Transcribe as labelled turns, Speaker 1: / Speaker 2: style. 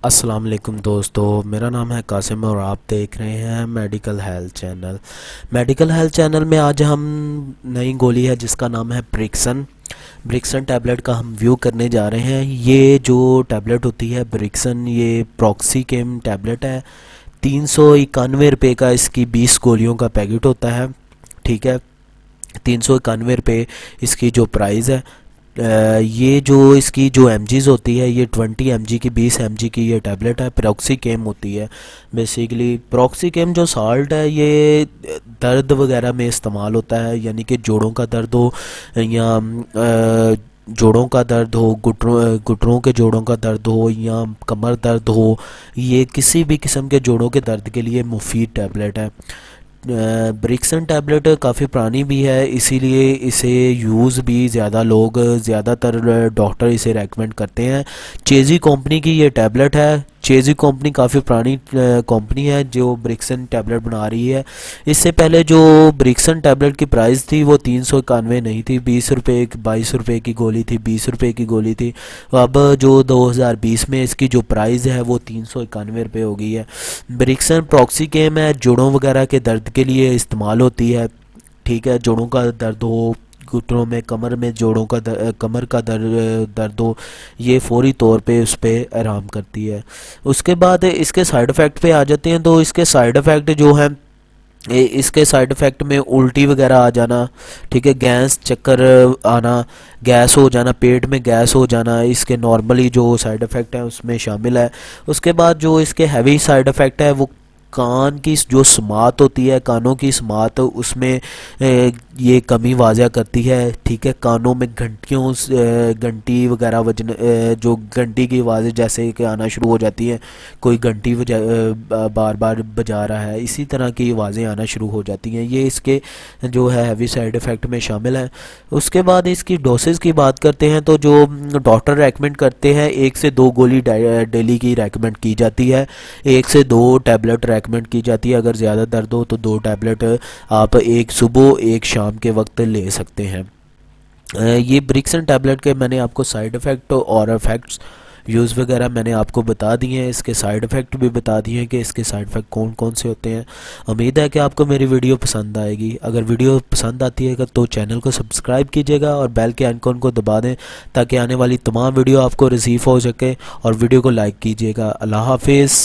Speaker 1: अस्सलाम वालेकुम दोस्तों, मेरा नाम है कासिम और आप देख रहे हैं medical health channel. Medical health channel में आज हम नई गोली है जिसका नाम है ब्रिक्सन। ब्रिक्सन टैबलेट का हम व्यू करने जा रहे हैं। ये जो टैबलेट होती है ब्रिक्सन, ये प्रॉक्सीकेम टैबलेट है। 391 रुपये का इसकी 20 गोलियों का पैकेट होता है। ठीक है, 391 रुपये इसकी जो प्राइस है। ये जो इसकी जो एमजीज होती है, ये 20 mg की 20 mg की ये टैबलेट है। प्रॉक्सीकेम होती है बेसिकली। प्रॉक्सीकेम जो साल्ट है ये दर्द वगैरह में इस्तेमाल होता है, यानी कि जोड़ों का दर्द हो या जोड़ों का दर्द हो, घुटनों के जोड़ों का दर्द हो या कमर दर्द हो, ये किसी भी किस्म के जोड़ों के दर्द के लिए मुफीद टैबलेट है। ब्रिक्सन टैबलेट काफ़ी पुरानी भी है, इसीलिए इसे यूज़ भी ज़्यादातर डॉक्टर इसे रेकमेंड करते हैं। चेजी कंपनी की ये टैबलेट है। चेजी कंपनी काफ़ी पुरानी कंपनी है जो ब्रिक्सन टैबलेट बना रही है। इससे पहले जो ब्रिक्सन टैबलेट की प्राइस थी वो 391 नहीं थी, 20 रुपये 22 रुपये की गोली थी, 20 रुपये की गोली थी। अब जो 2020 में इसकी जो प्राइस है वो 391 रुपये हो गई है। ब्रिक्सन प्रॉक्सीकेम है, जोड़ों वगैरह के दर्द के लिए इस्तेमाल होती है। ठीक है, जोड़ों का दर्द हो, घुटनों में, कमर में जोड़ों का कमर का दर्द हो, ये फौरी तौर पे उस पर आराम करती है। उसके बाद इसके साइड इफ़ेक्ट पे आ जाते हैं। तो इसके साइड इफ़ेक्ट जो हैं, इसके साइड इफ़ेक्ट में उल्टी वगैरह आ जाना, ठीक है, गैस चक्कर आना, गैस हो जाना, पेट में गैस हो जाना, इसके नॉर्मली जो साइड इफ़ेक्ट है उसमें शामिल है। उसके बाद जो इसके हैवी साइड इफ़ेक्ट है वो कान की जो समात होती है, कानों की समात, उसमें ये कमी वाज़ह करती है। ठीक है, कानों में घंटी वगैरह जो घंटी की आवाज़ें जैसे कि आना शुरू हो जाती हैं, कोई घंटी बार बार बजा रहा है, इसी तरह की आवाज़ें आना शुरू हो जाती हैं। ये इसके जो है हैवी साइड इफ़ेक्ट में शामिल है। उसके बाद इसकी डोसेज की बात करते हैं तो जो डॉक्टर रेकमेंड करते हैं 1 से 2 गोली डेली की रेकमेंड की जाती है। 1 से 2 टैबलेट रेकमेंड की जाती है। अगर ज़्यादा दर्द हो तो 2 टैबलेट आप एक सुबह एक शाम के वक्त ले सकते हैं। ये ब्रिक्सन टैबलेट के मैंने आपको साइड इफ़ेक्ट और इफ़ेक्ट्स यूज़ वगैरह मैंने आपको बता दिए हैं, इसके साइड इफ़ेक्ट भी बता दिए हैं कि इसके साइड इफ़ेक्ट कौन कौन से होते हैं। उम्मीद है कि आपको मेरी वीडियो पसंद आएगी। अगर वीडियो पसंद आती है तो चैनल को सब्सक्राइब कीजिएगा और बेल के आइकन को दबा दें ताकि आने वाली तमाम वीडियो आपको रिसीव हो सके, और वीडियो को लाइक कीजिएगा। अल्लाह हाफिज़।